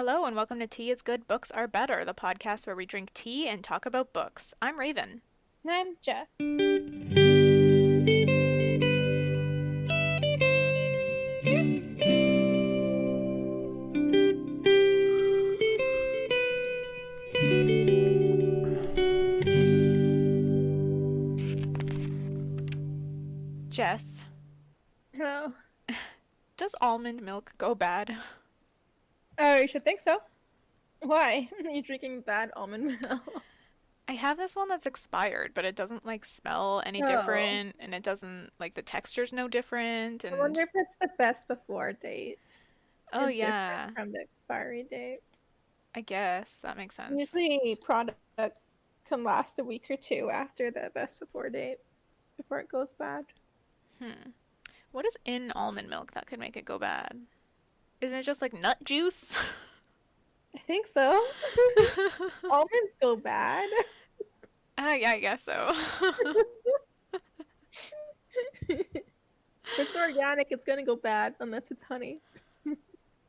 Hello and welcome to Tea is Good, Books Are Better, the podcast where we drink tea and talk about books. I'm Raven. I'm Jess. Jess, Hello. does almond milk go bad? Oh, you should think so. Why? Are you drinking bad almond milk? I have this one that's expired, but it doesn't smell any Oh. different and it doesn't the texture's no different I and wonder if it's the best before date oh is different yeah, from the expiry date. I guess that makes sense. Usually product can last a week or two after the best before date before it goes bad. Hmm. What is in almond milk that could make it go bad? Isn't it just like nut juice? I think so. Almonds go bad. Yeah, I guess so. If it's organic, it's gonna go bad unless it's honey.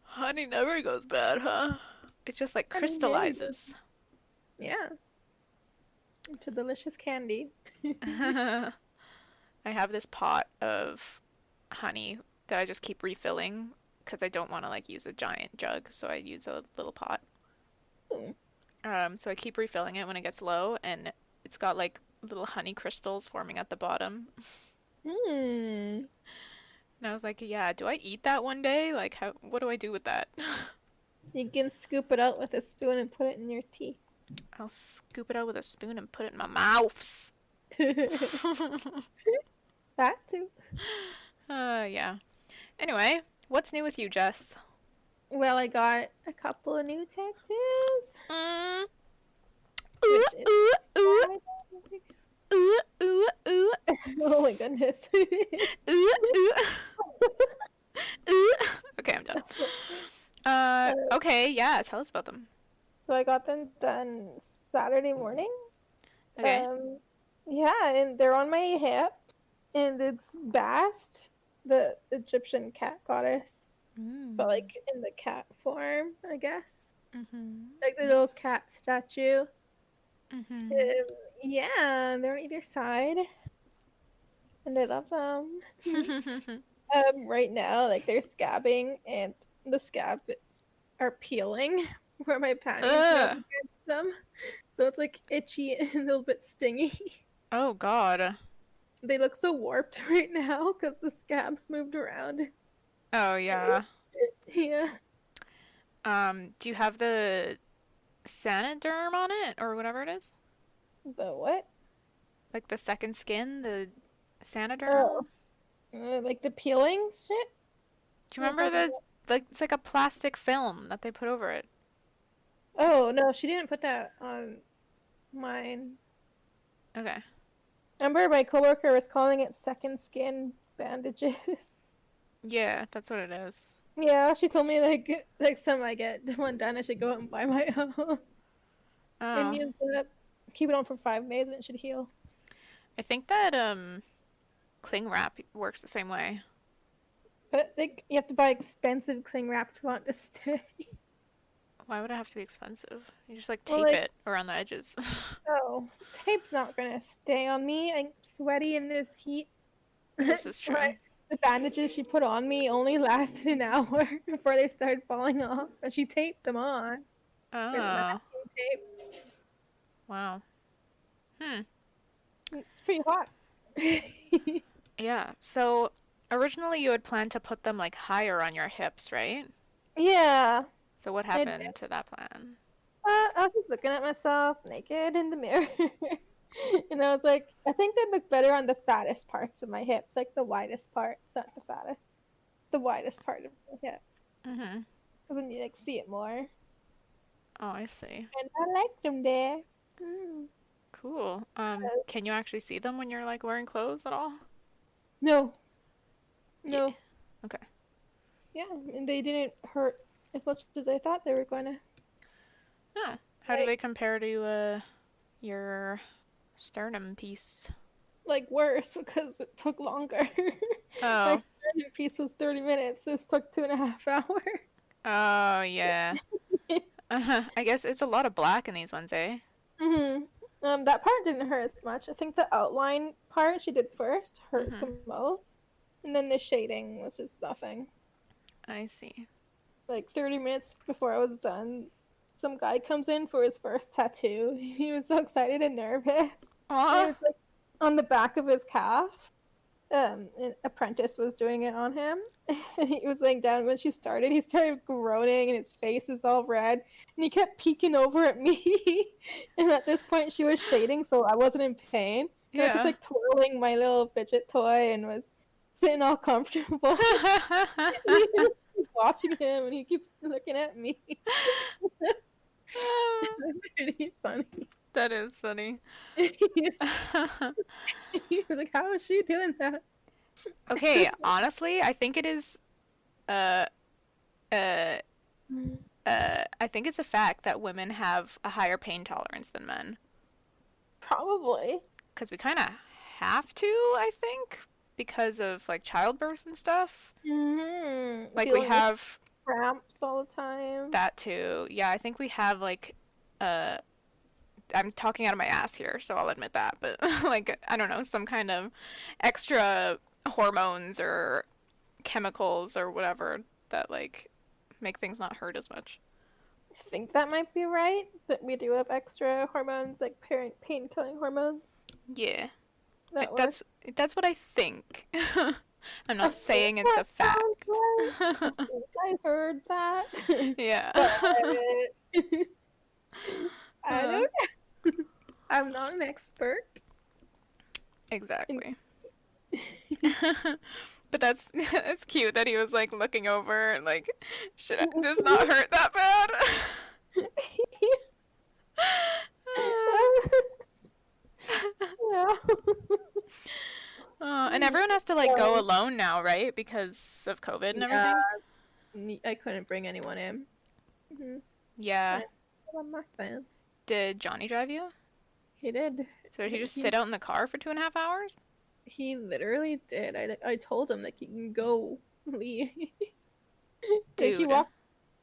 Honey never goes bad, huh? It just Honey never goes. crystallizes. Yeah, into delicious candy. I have this pot of honey that I just keep refilling because I don't want to use a giant jug, so I use a little pot. So I keep refilling it when it gets low, and it's got little honey crystals forming at the bottom. Hmm. And I was like, yeah, do I eat that one day? What do I do with that? You can scoop it out with a spoon and put it in your tea. I'll scoop it out with a spoon and put it in my mouth. That too. Yeah. Anyway, what's new with you, Jess? Well, I got a couple of new tattoos, Mm. Ooh, which is ooh, ooh, exciting. ooh, ooh, ooh, Oh my goodness. ooh, ooh, ooh. Okay, I'm done. Okay, yeah, tell us about them. So I got them done Saturday morning. Okay. Um, yeah, and they're on my hip, and it's Bast, the Egyptian cat goddess, but Mm. in the cat form, I guess, Mhm. like the little cat statue. Mhm. Um, yeah, they're on either side, and I love them. Right now, they're scabbing, and the scabs are peeling where my panties rub Ugh. against them, so it's itchy and a little bit stingy. Oh God. They look so warped right now because the scabs moved around. Oh yeah. Yeah. Do you have the Sanaderm on it or whatever it is? But what? Like the second skin, the Oh, Sanaderm? like the peeling shit? Do you What are you remember talking the about? it's like a plastic film that they put over it? Oh, no, she didn't put that on mine. Okay. Remember, my coworker was calling it second skin bandages. Yeah, that's what it is. Yeah, she told me next time I get one done, I should go out and buy my own and Oh. use it. Keep it on for 5 days and it should heal. I think that cling wrap works the same way. But you have to buy expensive cling wrap if you want it to stay. Why would it have to be expensive? You just Well, tape it around the edges. oh, tape's not gonna stay on me. I'm sweaty in this heat. This is true. The bandages she put on me only lasted an hour before they started falling off, and she taped them on with Oh, masking tape. wow. Hmm. It's pretty hot. Yeah. So originally you had planned to put them higher on your hips, right? Yeah, So what I happened to that plan? I was just looking at myself naked in the mirror. And I was like, I think they look better on the fattest parts of my hips, like the widest parts, not the fattest, the widest part of my hips, Mm-hmm. because then you see it more. Oh, I see. And I liked them there. Mm. Cool. Can you actually see them when you're wearing clothes at all? No, Yeah. no, Okay. yeah, and they didn't hurt as much as I thought they were going to. Oh, how do they compare to your sternum piece? Worse because it took longer. My Oh. starting piece was 30 minutes. This took 2.5 hours. Oh, yeah. I guess it's a lot of black in these ones, eh? Hmm. That part didn't hurt as much. I think the outline part she did first hurt Mm-hmm. the most, and then the shading was just nothing. I see. Like 30 minutes before I was done, some guy comes in for his first tattoo. He was so excited and nervous, and it Aw. was like on the back of his calf. An apprentice was doing it on him, and he was laying down. When she started, he started groaning, and his face was all red, and he kept peeking over at me. And at this point, she was shading, so I wasn't in pain. I was just Yeah. like twirling my little fidget toy and was sitting all comfortable. He was watching him, and he keeps looking at me. Pretty funny. That is funny. He was like, "How is she doing that?" Okay, honestly, I think it is uh uh I think it's a fact that women have a higher pain tolerance than men. Probably. Because we kind of have to, I think, because of like childbirth and stuff. Like we Dealing with have cramps all the time. that too. Yeah, I think we have like uh I'm talking out of my ass here, so I'll admit that, but like I don't know, some kind of extra hormones or chemicals or whatever that like make things not hurt as much. I think that might be right. That we do have extra hormones, like pain killing hormones. Yeah. That work. That's that's what I think. I'm I not think saying it's that a sounds fact. right. I think I heard that. Yeah. But I Uh, don't know. I'm not an expert. exactly. But that's it's cute that he was like looking over and like, should this not hurt that bad? Yeah. And everyone has to like go alone now, right? Because of COVID and Yeah, everything. I couldn't bring anyone in. Mm-hmm. Yeah. On my phone. Did Johnny drive you? He did. So did he just He sit out in the car for 2.5 hours? he literally did. I told him like you can go leave. Like he Dude. walked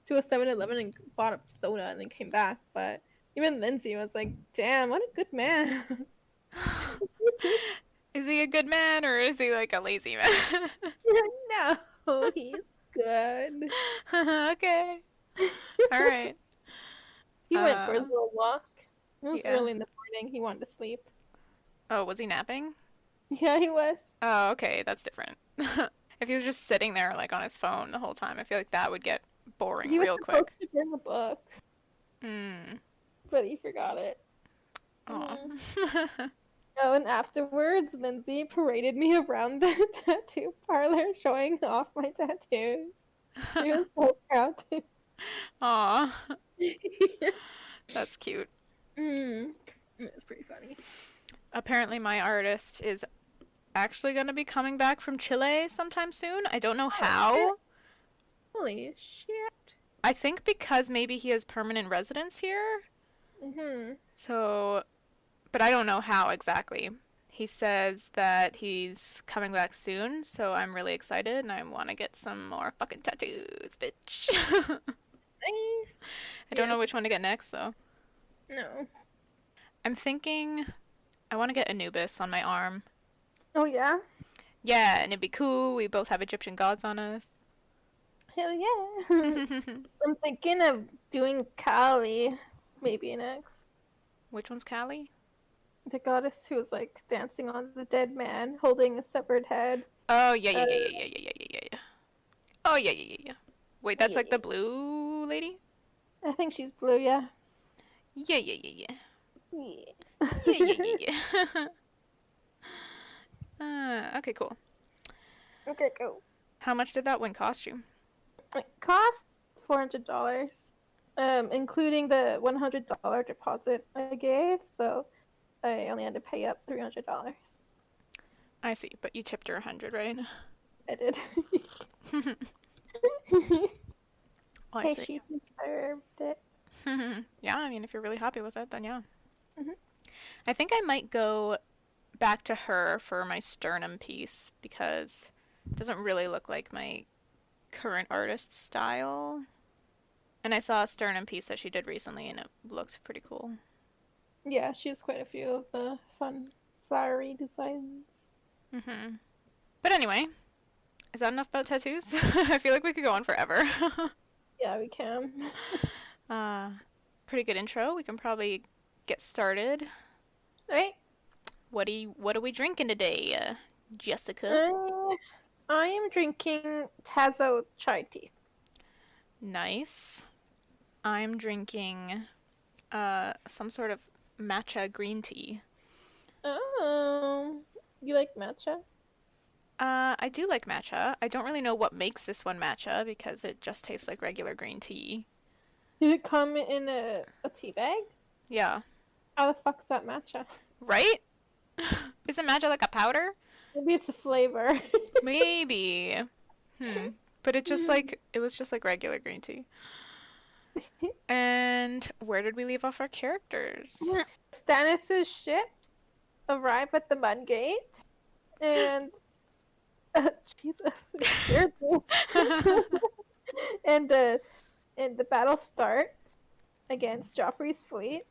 to a 7-Eleven and bought a soda and then came back. But even Lindsay was like, "Damn, what a good man." Is he a good man or is he like a lazy man? No, he's good. Okay. All right. He went for a Uh, little walk. It was yeah. early in the morning. He wanted to sleep. Oh, was he napping? Yeah, he was. Oh, okay, that's different. If he was just sitting there like on his phone the whole time, I feel like that would get boring He was real supposed quick. to bring a book, Hmm. but he forgot it. Aw. Mhm. Oh, and afterwards, Lindsay paraded me around the tattoo parlor showing off my tattoos. She was so proud to. Aw. That's cute. Mm. It was pretty funny. Apparently, my artist is actually going to be coming back from Chile sometime soon. I don't know how. Holy shit. I think because maybe he has permanent residence here. Mm-hmm. So, but I don't know how exactly. He says that he's coming back soon, so I'm really excited and I want to get some more fucking tattoos, bitch. Nice. I don't Yeah. know which one to get next though. No. I'm thinking I want to get Anubis on my arm. Oh, yeah? Yeah, and it'd be cool. We both have Egyptian gods on us. Hell yeah. I'm thinking of doing Kali maybe next. Which one's Callie? The goddess who was like dancing on the dead man, holding a severed head. Oh, yeah, yeah, Uh, yeah, yeah, yeah, yeah, yeah, yeah, yeah. Oh, yeah, yeah, yeah, yeah. Wait, that's like yeah. the blue lady? I think she's blue, yeah. Yeah, yeah, yeah, yeah. Yeah. Yeah, yeah, yeah, yeah. Okay, cool. Okay, go. How much did that one cost you? It cost $400, including the $100 deposit I gave. So I only had to pay up $300. I see, but you tipped her 100, right? I did. Oh, I Hey, see. she deserved it. Yeah, I mean, if you're really happy with it, then yeah. Mhm. I think I might go back to her for my sternum piece because it doesn't really look like my current artist style. And I saw a sternum piece that she did recently, and it looked pretty cool. Yeah, she has quite a few of the fun, flowery designs. Hmm. But anyway, is that enough about tattoos? I feel like we could go on forever. Yeah, we can. uh, Pretty good intro. We can probably get started. Right? What are we drinking today, Jessica? I am drinking Tazo chai tea. Nice. I'm drinking some sort of matcha green tea. Oh, you like matcha? I do like matcha. I don't really know what makes this one matcha because it just tastes like regular green tea. Did it come in a tea bag? Yeah. How the fuck's that matcha? Right? Isn't matcha like a powder? Maybe it's a flavor. Maybe. But it was just like regular green tea. And where did we leave off our characters? Stannis' ships arrive at the Mudgate, and Jesus, it scared me. and the battle starts against Joffrey's fleet,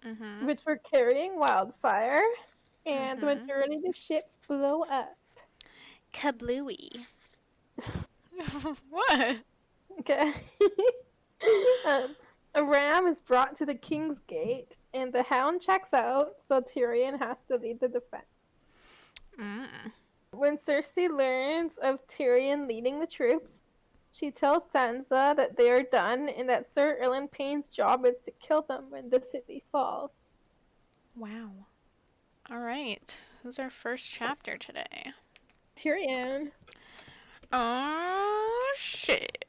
Mm-hmm. which were carrying wildfire, and the Mm-hmm. majority of the ships blow up. Kablooey. What? Okay. A ram is brought to the King's Gate, and the Hound checks out, so Tyrion has to lead the defense. Mm. When Cersei learns of Tyrion leading the troops, she tells Sansa that they are done and that Sir Erlen Payne's job is to kill them when the city falls. Wow. All right. Who's our first chapter today? Tyrion. Oh, shit.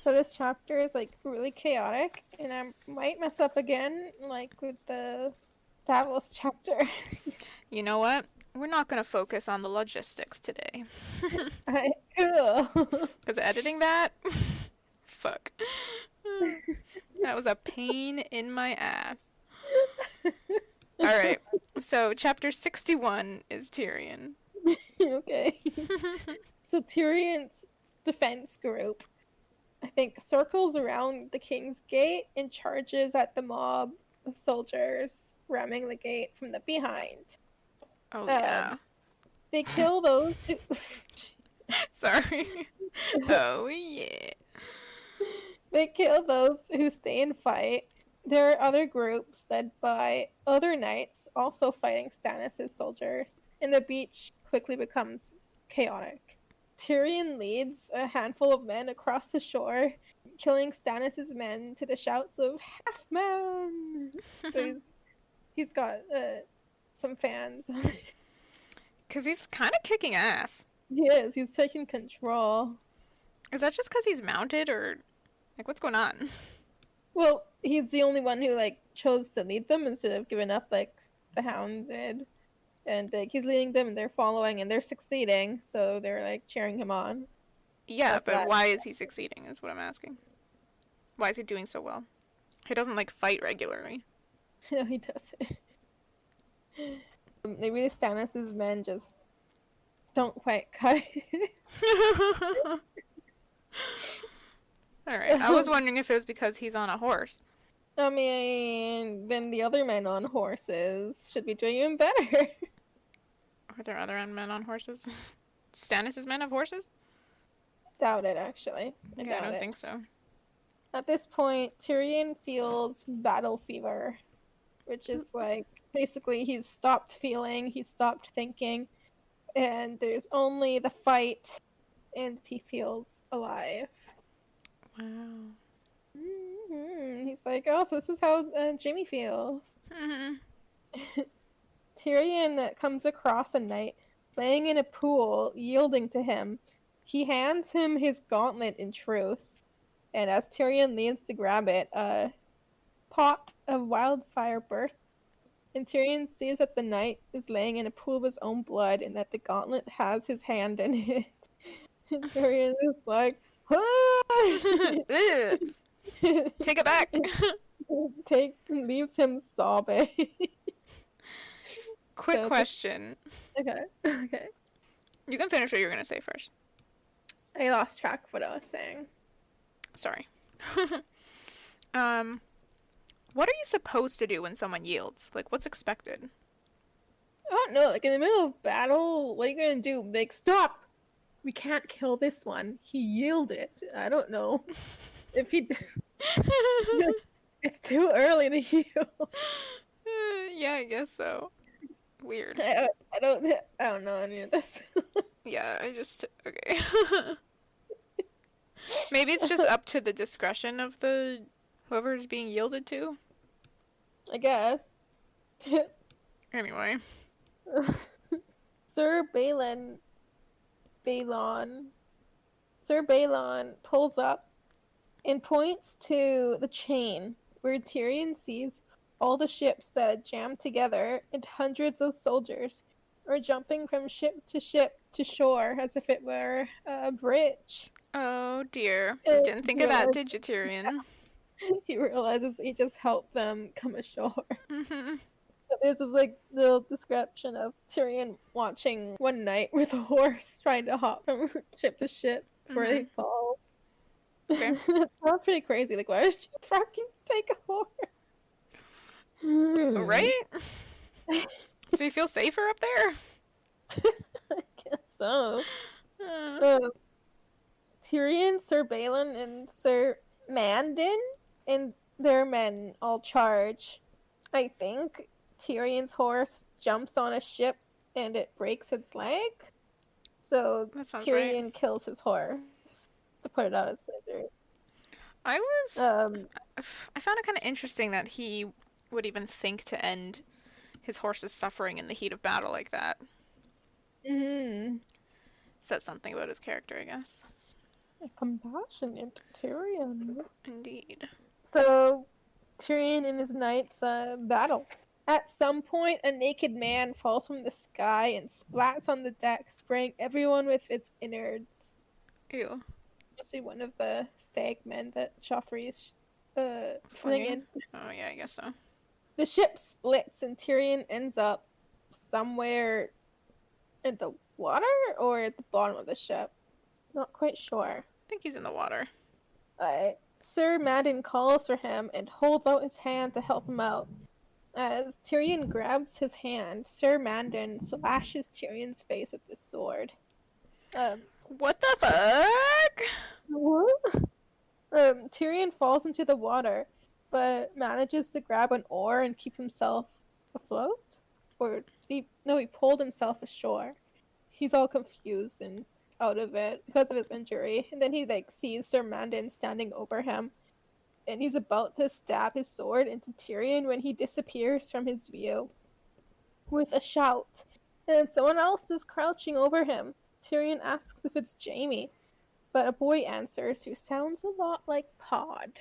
So this chapter is like really chaotic, and I might mess up again, like with the Davos chapter. You know what? We're not going to focus on the logistics today. Cool. Because editing that? Fuck. That was a pain in my ass. Alright, so chapter 61 is Tyrion. Okay. So Tyrion's defense group, I think, circles around the King's Gate and charges at the mob of soldiers ramming the gate from the behind. Oh, yeah. They kill those who... Sorry. Oh, yeah. They kill those who stay and fight. There are other groups led by other knights also fighting Stannis' soldiers, and the beach quickly becomes chaotic. Tyrion leads a handful of men across the shore, killing Stannis' men to the shouts of "Half man!" So he's got some fans. Because he's kind of kicking ass. He is. He's taking control. Is that just because he's mounted, or... Like, what's going on? Well, he's the only one who like chose to lead them instead of giving up like the Hound did, and like he's leading them and they're following and they're succeeding, so they're like cheering him on. Yeah, That's but that. why is he succeeding, is what I'm asking. Why is he doing so well? He doesn't, like, fight regularly. No, he doesn't. Maybe the Stannis' men just don't quite cut it. Alright, I was wondering if it was because he's on a horse. I mean, then the other men on horses should be doing even better. Are there other men on horses? Stannis' men have horses? Doubt it, actually. I Yeah, I doubt don't it. think so. At this point, Tyrion feels battle fever, which is like basically he's stopped feeling, he's stopped thinking, and there's only the fight, and he feels alive. Wow. He's like, oh, so this is how Jaime feels. Tyrion comes across a knight laying in a pool, yielding to him. He hands him his gauntlet in truce, and as Tyrion leans to grab it, a pot of wildfire bursts, and Tyrion sees that the knight is laying in a pool of his own blood and that the gauntlet has his hand in it. And Tyrion is like, Ugh. Take it back. leaves him sobbing. Quick So- question. Okay. You can finish what you were going to say first. I lost track of what I was saying. Sorry. Um, what are you supposed to do when someone yields? Like, what's expected? I don't know, like in the middle of battle, what are you gonna do? Like, stop! We can't kill this one. He yielded. I don't know. If he it's too early to heal. Yeah, I guess so. Weird. I don't know any of this. Yeah, I just okay. Maybe it's just up to the discretion of the whoever's being yielded to. I guess. Anyway. Sir Balon, Sir Balon pulls up and points to the chain where Tyrion sees all the ships that had jammed together and hundreds of soldiers are jumping from ship to shore as if it were a bridge. Oh dear. And Didn't think of that, did you, Tyrion? he realizes he just helped them come ashore. Mhm. So there's this like little description of Tyrion watching one night with a horse trying to hop from ship to ship before he falls. Okay. That sounds pretty crazy. Like, why did you fucking take a horse? Right? Do you feel safer up there? I guess so. Uh, Tyrion, Sir Balon, and Sir Mandon and their men all charge. I think Tyrion's horse jumps on a ship and it breaks its leg. So that sounds Tyrion right. kills his horse to put it out of its misery. I was Um, I found it kind of interesting that he would even think to end his horse's suffering in the heat of battle like that. mm, Says something about his character, I guess. a compassionate Tyrion. Indeed. So Tyrion and his knights battle. At some point, a naked man falls from the sky and splats on the deck, spraying everyone with its innards. Ew. Actually, one of the stag men that Joffrey is flinging. Flinging? Oh yeah, I guess so. The ship splits and Tyrion ends up somewhere in the water or at the bottom of the ship. Not quite sure. I think he's in the water. Sir Madden calls for him and holds out his hand to help him out. As Tyrion grabs his hand, Sir Mandon slashes Tyrion's face with his sword. What the fuck? What? Tyrion falls into the water, but manages to grab an oar and keep himself afloat. He pulled himself ashore. He's all confused and out of it because of his injury. And then he sees Sir Mandon standing over him, and he's about to stab his sword into Tyrion when he disappears from his view with a shout. And someone else is crouching over him. Tyrion asks if it's Jaime, but a boy answers who sounds a lot like Pod.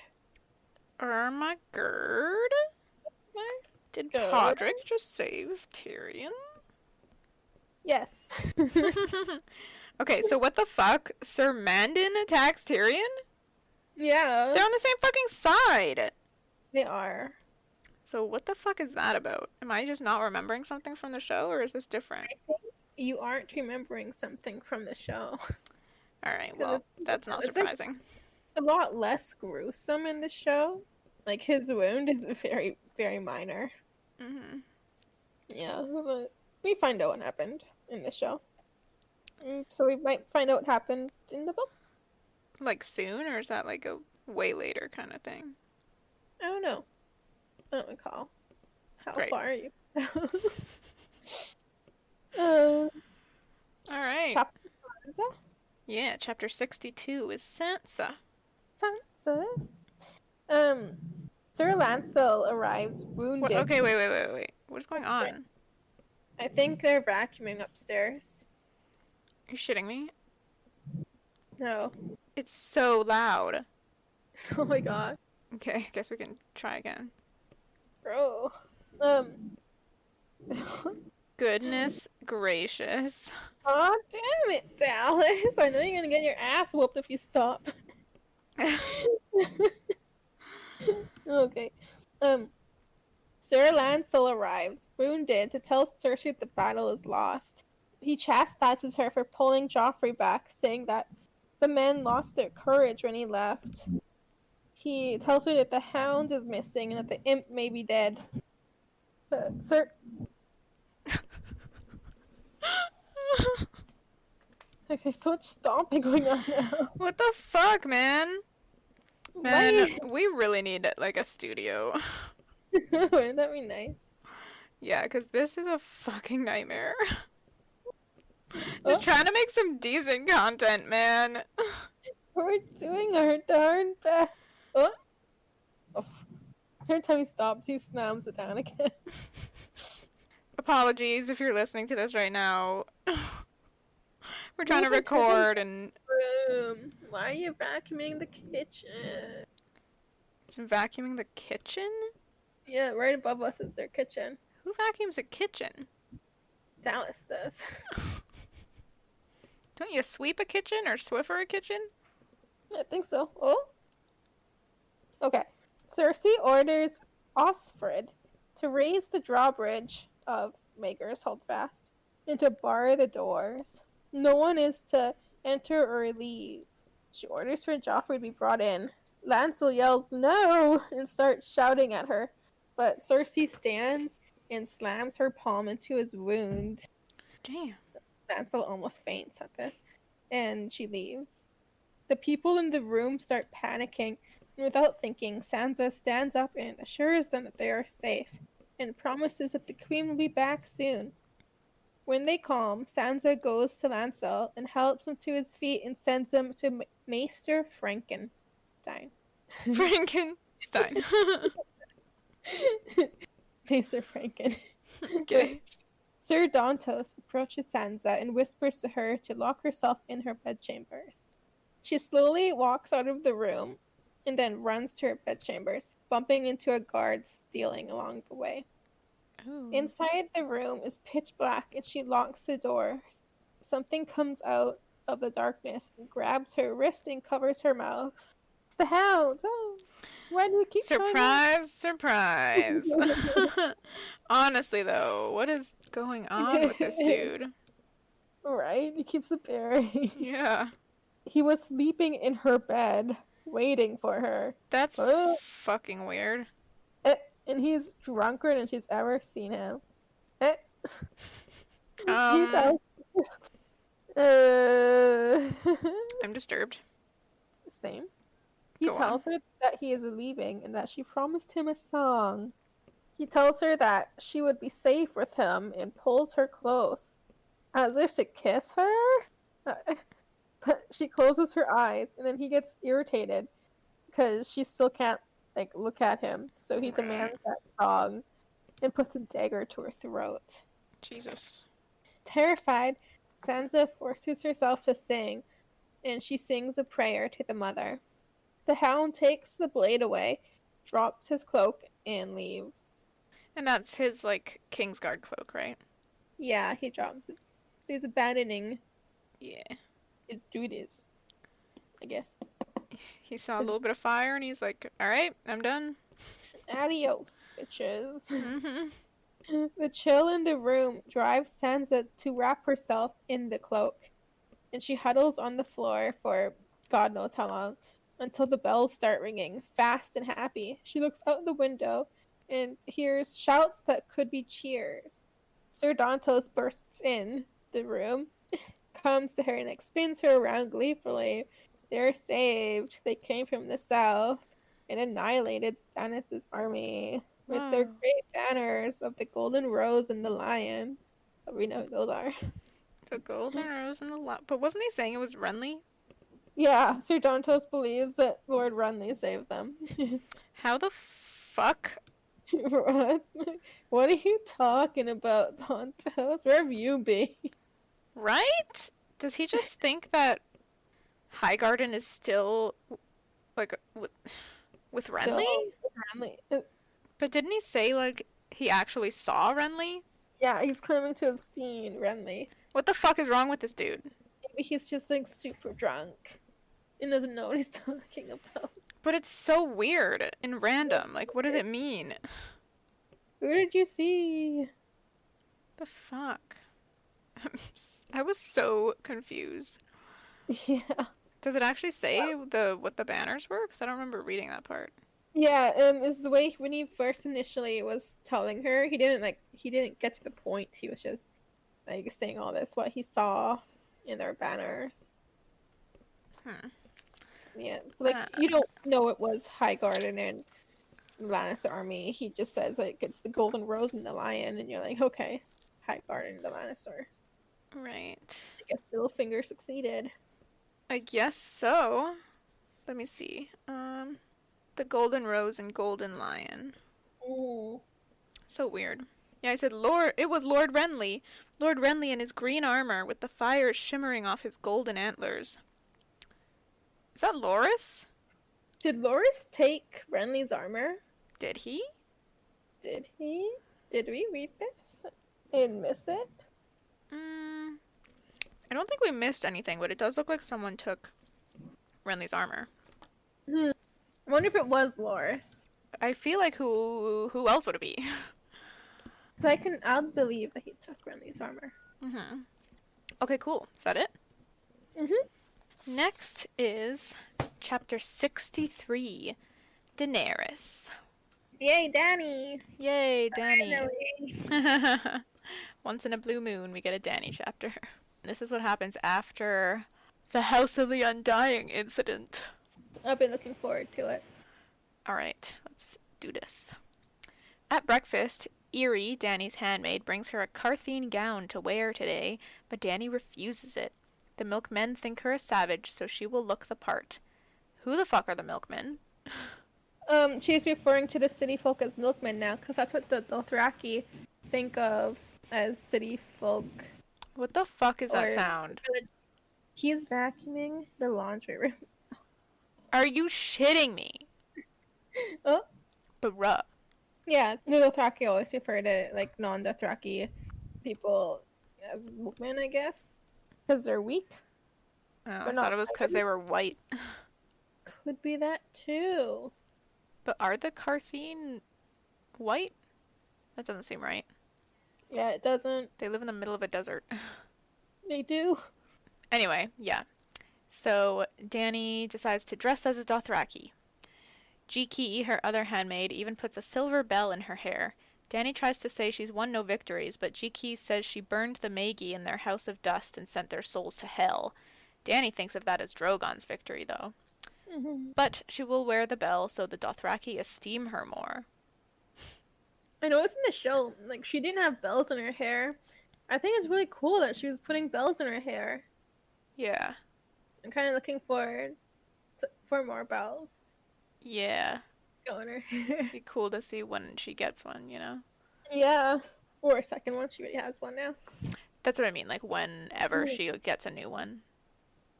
My Gerd? Did Gerd? Podrick just save Tyrion? Yes. Okay, so what the fuck? Sir Mandon attacks Tyrion? Yeah. They're on the same fucking side! They are. So what the fuck is that about? Am I just not remembering something from the show, or is this different? You aren't remembering something from the show. Alright, well, that's not surprising. A lot less gruesome in the show. Like, his wound is very, very minor. Mm-hmm. Yeah, but we find out what happened in the show. So we might find out what happened in the book. Like soon, or is that like a way later kind of thing? I don't know. I don't recall. How Great. far are you? Alright. Chapter Yeah, chapter 62 is Sansa. Sansa. Sir Lancel arrives wounded. What? Okay, wait. What is going on? I think they're vacuuming upstairs. Are you shitting me? No. It's so loud. Oh my god. Okay, I guess we can try again. Bro. Goodness gracious. Aw, damn it, Dallas. I know you're gonna get your ass whooped if you stop. Okay. Sir Lancel arrives, wounded, to tell Cersei the battle is lost. He chastises her for pulling Joffrey back, saying that the men lost their courage when he left. He tells her that the hound is missing and that the imp may be dead. Sir, like, there's so much stomping going on now. What the fuck, man? Man, Why? we really need like a studio. Wouldn't that be nice? Yeah, because this is a fucking nightmare. Oh, Just trying to make some decent content, man. we're doing our darn best. Oh, oh. Every time he stops, he slams it down again. Apologies if you're listening to this right now. We're trying to Look at record and room. Why are you vacuuming the kitchen? some vacuuming the kitchen? Yeah, right above us is their kitchen. Who vacuums a kitchen? Dallas does. Don't you sweep a kitchen or Swiffer a kitchen? I think so. Oh? Okay. Cersei orders Osfrid to raise the drawbridge of Maegor's Holdfast and to bar the doors. No one is to enter or leave. She orders for Joffrey to be brought in. Lancel yells no and starts shouting at her, but Cersei stands and slams her palm into his wound. Damn. Lancel almost faints at this, and she leaves. The people in the room start panicking, and without thinking, Sansa stands up and assures them that they are safe, and promises that the queen will be back soon. When they calm, Sansa goes to Lancel and helps him to his feet and sends him to Maester Frankenstein. Frankenstein. Maester Franken. Okay. Sir Dantos approaches Sansa and whispers to her to lock herself in her bedchambers. She slowly walks out of the room and then runs to her bedchambers, bumping into a guard stealing along the way. Ooh. Inside the room is pitch black and she locks the doors. Something comes out of the darkness and grabs her wrist and covers her mouth. It's the hound! Oh, why do you keep Surprise, surprise. Honestly, though, what is going on with this dude? Right? He keeps appearing. Yeah. He was sleeping in her bed, waiting for her. That's Oh. fucking weird. And he's drunker than she's ever seen him. He Um, tells I'm disturbed. same. He Go tells her that he is leaving and that she promised him a song. He tells her that she would be safe with him and pulls her close, as if to kiss her. But she closes her eyes, and then he gets irritated because she still can't look at him. So he Right. demands that song and puts a dagger to her throat. Jesus. Terrified, Sansa forces herself to sing, and she sings a prayer to the mother. The hound takes the blade away, drops his cloak, and leaves. And that's his, like, Kingsguard cloak, right? Yeah, he drops it. So he's abandoning Yeah. his duties, I guess. He saw a little bit of fire and he's like, alright, I'm done. Adios, bitches. Mm-hmm. The chill in the room drives Sansa to wrap herself in the cloak, and she huddles on the floor for God knows how long, until the bells start ringing, fast and happy. She looks out the window and hears shouts that could be cheers. Sir Dantos bursts in the room, comes to her and spins her around gleefully. They're saved. They came from the south and annihilated Stannis' army with their Wow. great banners of the Golden Rose and the Lion. We know who those are. The Golden Rose and the But wasn't he saying it was Renly? Yeah, Sir Dantos believes that Lord Renly saved them. How the fuck? What? What are you talking about, Dantos? Where have you been? Right? Does he just think that Highgarden is still, like, with Renly? Renly. But didn't he say, like, he actually saw Renly? Yeah, he's claiming to have seen Renly. What the fuck is wrong with this dude? Maybe he's just super drunk and doesn't know what he's talking about. But it's so weird and random. Like, what does it mean? Who did you see? The fuck? I was so confused. Yeah. Does it actually say what the banners were? Because I don't remember reading that part. Yeah, is the way when he first initially was telling her, he didn't get to the point. He was just like saying all this what he saw in their banners. Hmm. Yeah, so like you don't know it was Highgarden and the Lannister army. He just says like it's the Golden Rose and the Lion, and you're like, okay, Highgarden and the Lannisters. Right. I guess Littlefinger succeeded. I guess so. Let me see. The Golden Rose and Golden Lion. Mm. So weird. Yeah, I said Lord. It was Lord Renly. Lord Renly in his green armor with the fire shimmering off his golden antlers. Is that Loras? Did Loras take Renly's armor? Did he? Did he? Did we read this and miss it? I don't think we missed anything, but it does look like someone took Renly's armor. I wonder if it was Loras. I feel like who else would it be? So I'll believe that he took Renly's armor. Okay, cool. Is that it? Mm-hmm. Next is chapter 63, Daenerys. Yay, Dany! Yay, Dany. Finally. Once in a blue moon, we get a Dany chapter. This is what happens after the House of the Undying incident. I've been looking forward to it. Alright, let's do this. At breakfast, Eerie, Dany's handmaid, brings her a Carthene gown to wear today, but Dany refuses it. The milkmen think her a savage, so she will look the part. Who the fuck are the milkmen? She's referring to the city folk as milkmen now, because that's what the Dothraki think of as city folk. What the fuck is that sound? He's vacuuming the laundry room. Are you shitting me? Oh. Bruh. Yeah, the Dothraki always refer to, like, non-Dothraki people as milkmen, I guess. Because they're weak. Oh, I thought it was because they were white. Could be that, too. But are the Carthene white? That doesn't seem right. Yeah, it doesn't. They live in the middle of a desert. They do. Anyway, yeah. So, Dany decides to dress as a Dothraki. Jiki, her other handmaid, even puts a silver bell in her hair. Dany tries to say she's won no victories, but Jiki says she burned the Magi in their house of dust and sent their souls to hell. Dany thinks of that as Drogon's victory, though. But she will wear the bell so the Dothraki esteem her more. I noticed in the show, like, she didn't have bells in her hair. I think it's really cool that she was putting bells in her hair. Yeah. I'm kind of looking forward for more bells. Yeah. Go in her hair. Be cool to see when she gets one, you know? Yeah. Or a second one. She already has one now. That's what I mean, like, whenever she gets a new one.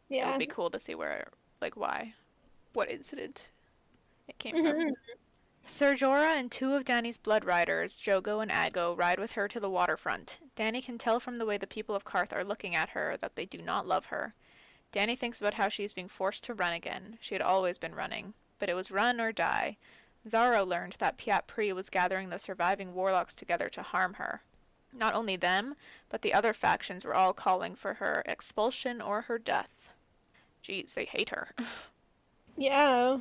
Yeah. It would be cool to see where, like, why. What incident it came from. Ser Jorah and two of Dany's blood riders, Jogo and Aggo, ride with her to the waterfront. Dany can tell from the way the people of Qarth are looking at her that they do not love her. Dany thinks about how she is being forced to run again. She had always been running, but it was run or die. Xaro learned that Pyat Pree was gathering the surviving warlocks together to harm her. Not only them, but the other factions were all calling for her expulsion or her death. Jeez, they hate her. Yeah.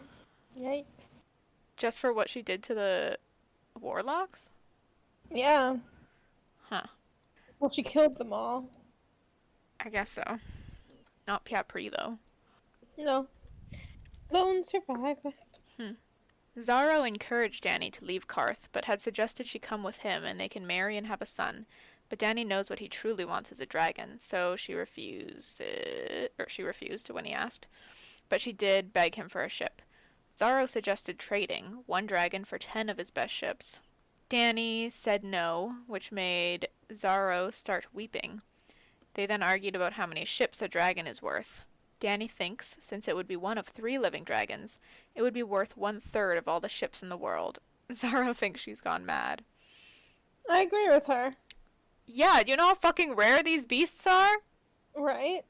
Yikes. Just for what she did to the warlocks? Yeah. Huh. Well, she killed them all. I guess so. Not Pyat Pree, though. No. Lone survivor. Xaro encouraged Dany to leave Qarth, but had suggested she come with him and they can marry and have a son. But Dany knows what he truly wants is a dragon, so she refused when he asked. But she did beg him for a ship. Xaro suggested trading, 1 dragon for 10 of his best ships. Dany said no, which made Xaro start weeping. They then argued about how many ships a dragon is worth. Dany thinks, since it would be one of 3 living dragons, it would be worth 1/3 of all the ships in the world. Xaro thinks she's gone mad. I agree with her. Yeah, do you know how fucking rare these beasts are? Right?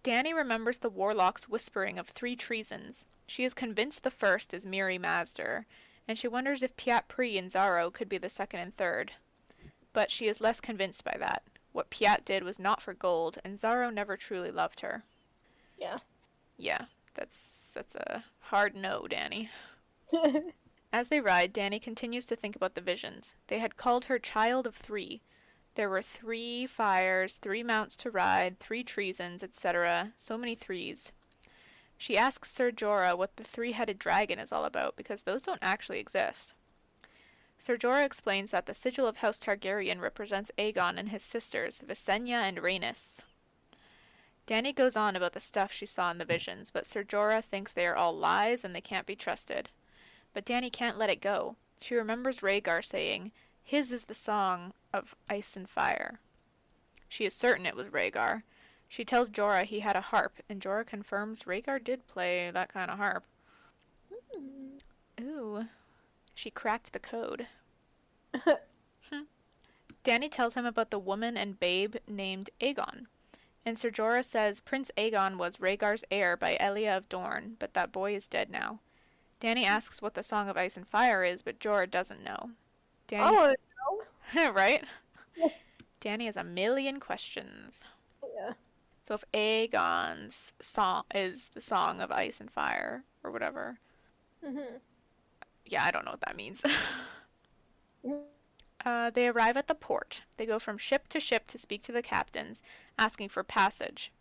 Dany remembers the warlocks whispering of 3 treasons. She is convinced the first is Mirri Maz Duur, and she wonders if Pyat Pree and Xaro could be the second and third. But she is less convinced by that. What Pyat did was not for gold, and Xaro never truly loved her. Yeah. Yeah, that's a hard no, Danny. As they ride, Danny continues to think about the visions. They had called her Child of Three. There were 3 fires, 3 mounts to ride, 3 treasons, etc. So many threes. She asks Ser Jorah what the 3-headed dragon is all about, because those don't actually exist. Ser Jorah explains that the sigil of House Targaryen represents Aegon and his sisters, Visenya and Rhaenys. Dany goes on about the stuff she saw in the visions, but Ser Jorah thinks they are all lies and they can't be trusted. But Dany can't let it go. She remembers Rhaegar saying, "His is the song of ice and fire." She is certain it was Rhaegar. She tells Jorah he had a harp, and Jorah confirms Rhaegar did play that kind of harp. Ooh. She cracked the code. Dany tells him about the woman and babe named Aegon. And Ser Jorah says Prince Aegon was Rhaegar's heir by Elia of Dorne, but that boy is dead now. Dany asks what the Song of Ice and Fire is, but Jorah doesn't know. I Dany... want to know. Right? Dany has a million questions. Yeah. So if Aegon's song is the Song of Ice and Fire, or whatever... Yeah, I don't know what that means. They arrive at the port. They go from ship to speak to the captains, asking for passage.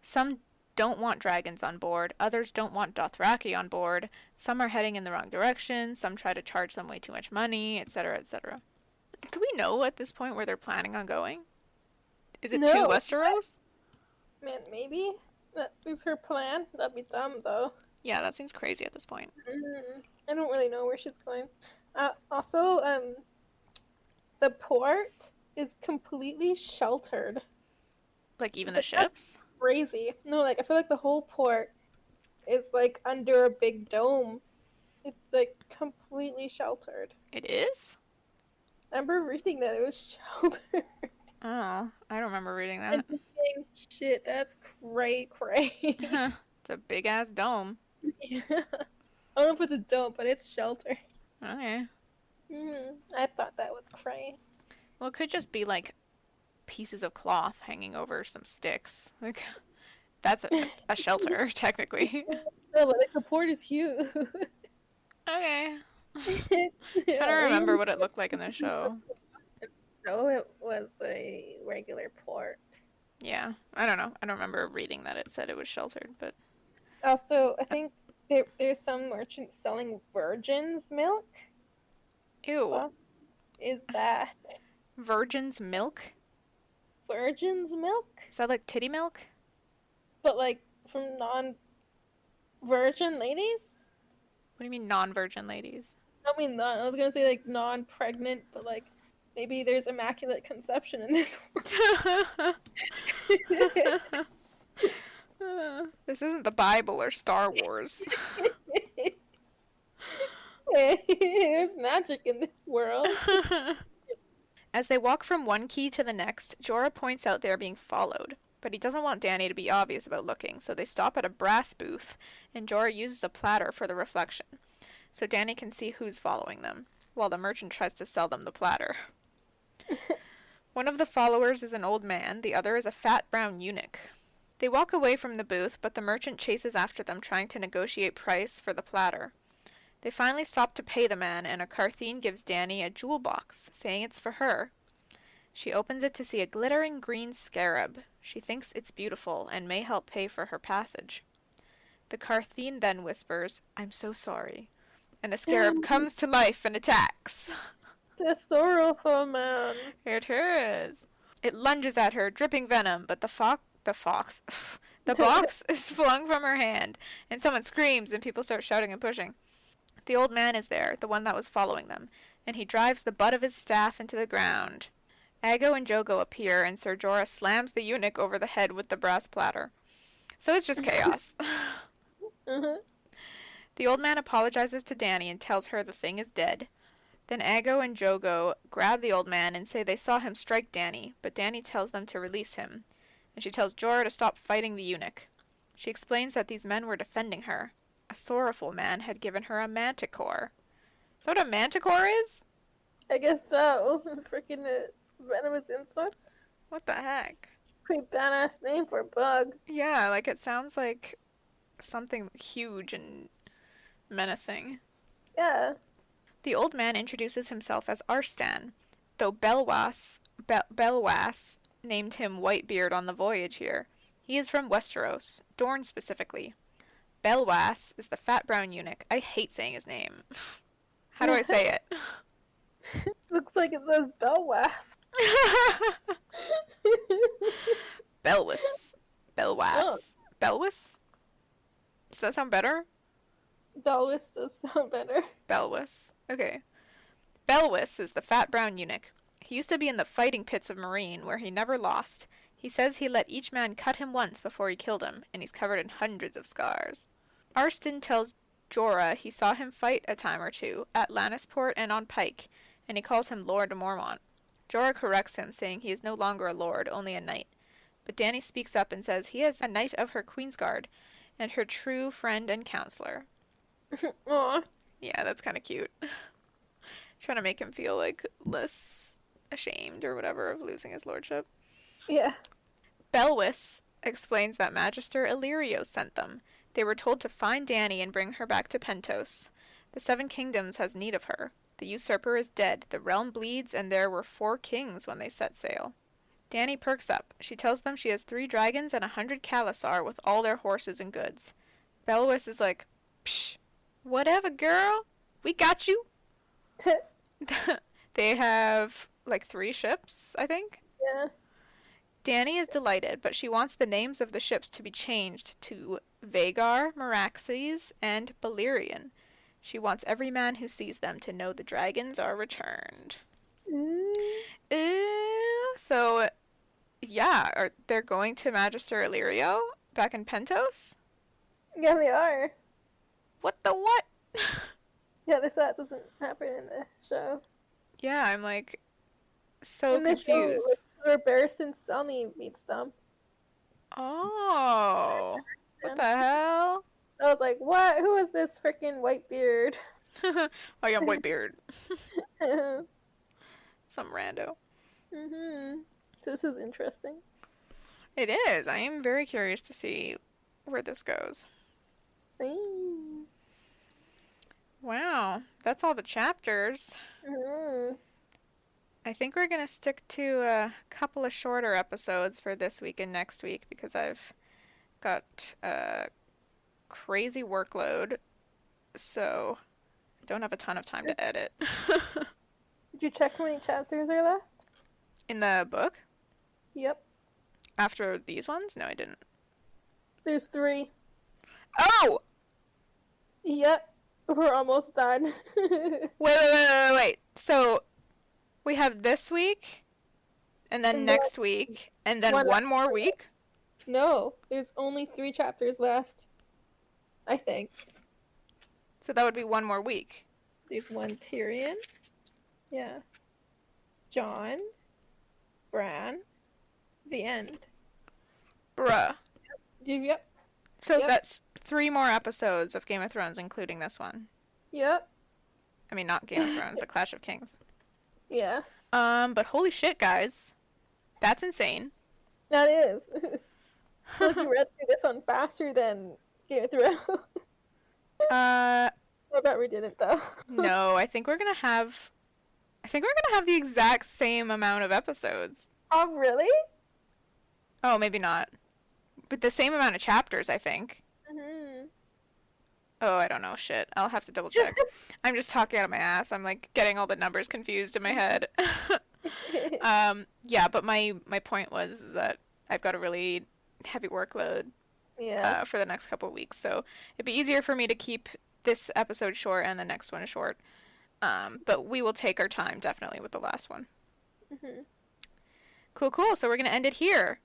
Some don't want dragons on board, others don't want Dothraki on board, some are heading in the wrong direction, some try to charge them way too much money, etc., etc. Do we know at this point where they're planning on going? Is it to Westeros? Man, maybe that is her plan. That'd be dumb, though. Yeah, that seems crazy at this point. I don't really know where she's going. Also, the port is completely sheltered. Like even the ships? Crazy. No, like I feel like the whole port is like under a big dome. It's like completely sheltered. It is? I remember reading that it was sheltered. Oh, I don't remember reading that. And just saying, shit, that's cray. It's a big ass dome. Yeah. I don't know if it's a dome, but it's sheltered. Okay. I thought that was cray. Well, it could just be like pieces of cloth hanging over some sticks. Like that's a shelter, technically. No, but like the port is huge. Okay. Trying to remember what it looked like in the show. No, it was a regular port. Yeah, I don't know. I don't remember reading that it said it was sheltered, but Also, I think there's some merchants selling virgin's milk. ew. What is that? Virgin's milk? Virgin's milk? Is that like titty milk? But like from non-virgin ladies? What do you mean non-virgin ladies? I mean, not. I was gonna say like non-pregnant, but like maybe there's immaculate conception in this one. This isn't the Bible or Star Wars. There's magic in this world. As they walk from one key to the next, Jorah points out they are being followed, but he doesn't want Dany to be obvious about looking, so they stop at a brass booth, and Jorah uses a platter for the reflection, so Dany can see who's following them, while the merchant tries to sell them the platter. One of the followers is an old man, the other is a fat brown eunuch. They walk away from the booth, but the merchant chases after them, trying to negotiate price for the platter. They finally stop to pay the man, and a Qartheen gives Dany a jewel box, saying it's for her. She opens it to see a glittering green scarab. She thinks it's beautiful, and may help pay for her passage. The Qartheen then whispers, "I'm so sorry," and the scarab comes to life and attacks. It's a sorrowful man. It is. It lunges at her, dripping venom, but the box is flung from her hand, and someone screams, and people start shouting and pushing. The old man is there, the one that was following them, and he drives the butt of his staff into the ground. Aggo and Jogo appear, and Ser Jorah slams the eunuch over the head with the brass platter. So it's just chaos. The old man apologizes to Dany and tells her the thing is dead. Then Aggo and Jogo grab the old man and say they saw him strike Dany, but Dany tells them to release him, and she tells Jorah to stop fighting the eunuch. She explains that these men were defending her. A sorrowful man had given her a manticore. Is that what a manticore is? I guess so. Freaking venomous insect. What the heck? Pretty badass name for a bug. Yeah, like it sounds like something huge and menacing. Yeah. The old man introduces himself as Arstan, though Belwas named him Whitebeard on the voyage here. He is from Westeros, Dorne specifically. Belwas is the fat brown eunuch. I hate saying his name. How do I say it? Looks like it says Belwas. Belwas. Oh, Belwas. Belwas? Does that sound better? Belwas does sound better. Belwas. Okay. Belwas is the fat brown eunuch. He used to be in the fighting pits of Meereen, where he never lost. He says he let each man cut him once before he killed him, and he's covered in hundreds of scars. Arstan tells Jorah he saw him fight a time or two, at Lannisport and on Pike, and he calls him Lord Mormont. Jorah corrects him, saying he is no longer a lord, only a knight. But Dany speaks up and says he is a knight of her Queensguard, and her true friend and counselor. Aw. Yeah, that's kind of cute. Trying to make him feel, like, less ashamed or whatever of losing his lordship. Yeah. Belwas explains that Magister Illyrio sent them. They were told to find Dany and bring her back to Pentos. The Seven Kingdoms has need of her. The usurper is dead, the realm bleeds, and there were 4 kings when they set sail. Dany perks up. She tells them she has 3 dragons and 100 Khalasar with all their horses and goods. Belwas is like, psh, whatever, girl. We got you. They have, like, 3 ships, I think? Yeah. Dany is delighted, but she wants the names of the ships to be changed to Vhagar, Meraxes, and Balerion. She wants every man who sees them to know the dragons are returned. So, yeah, they're going to Magister Illyrio back in Pentos? Yeah, they are. What the what? Yeah, that doesn't happen in the show. Yeah, I'm like so in the confused. show, where Barristan Selmy meets them. Oh, what the hell? I was like, what? Who is this freaking Whitebeard? I am Whitebeard. Some rando. This is interesting. It is. I am very curious to see where this goes. Same. Wow, that's all the chapters. I think we're gonna stick to a couple of shorter episodes for this week and next week because I've got a crazy workload, so I don't have a ton of time to edit. Did you check how many chapters are left? In the book? Yep. After these ones? No, I didn't. There's 3. Oh! Yep. We're almost done. Wait. So, we have this week, and then next week, and then one more week? No, there's only 3 chapters left. I think. So that would be one more week. There's 1 Tyrion. Yeah. Jon. Bran. The end. Bruh. Yep. So that's 3 more episodes of Game of Thrones, including this one. Yep. I mean, not Game of Thrones, A Clash of Kings. Yeah. But holy shit, guys. That's insane. That is. Like you read through this one faster than Game of Thrones. I bet we didn't, though. No, I think we're gonna have the exact same amount of episodes. Oh, really? Oh, maybe not. But the same amount of chapters, I think. Oh, I don't know. Shit. I'll have to double check. I'm just talking out of my ass. I'm, like, getting all the numbers confused in my head. Yeah, but my point was that I've got a really heavy workload for the next couple of weeks. So it'd be easier for me to keep this episode short and the next one short. But we will take our time, definitely, with the last one. Cool. So we're going to end it here.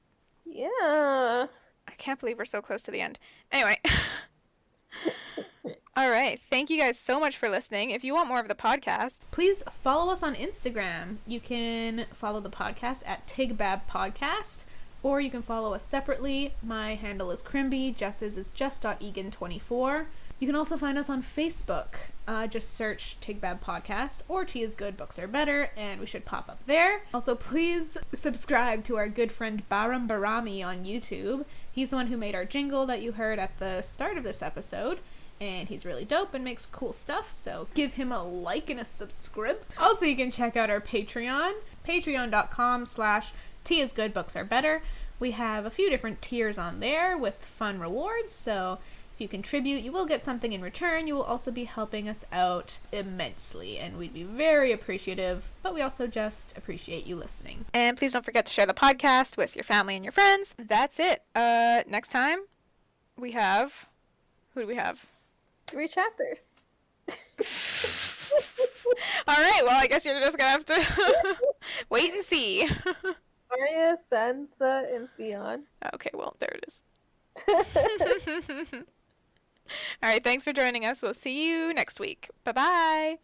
Yeah. I can't believe we're so close to the end. Anyway. All right. Thank you guys so much for listening. If you want more of the podcast, please follow us on Instagram. You can follow the podcast at Tigbab Podcast, or you can follow us separately. My handle is Crimby. Jess's is just.egan24. You can also find us on Facebook. Just search Take Bad Podcast or Tea is Good, Books Are Better, and we should pop up there. Also, please subscribe to our good friend Baram Barami on YouTube. He's the one who made our jingle that you heard at the start of this episode, and he's really dope and makes cool stuff, so give him a like and a subscribe. Also, you can check out our Patreon, patreon.com/Tea is Good, Books Are Better. We have a few different tiers on there with fun rewards, so if you contribute, you will get something in return. You will also be helping us out immensely, and we'd be very appreciative, but we also just appreciate you listening. And please don't forget to share the podcast with your family and your friends. That's it. Next time, we have... Who do we have? 3 chapters. Alright, well, I guess you're just gonna have to wait and see. Arya, Sansa, and Theon. Okay, well, there it is. Alright, thanks for joining us. We'll see you next week. Bye-bye!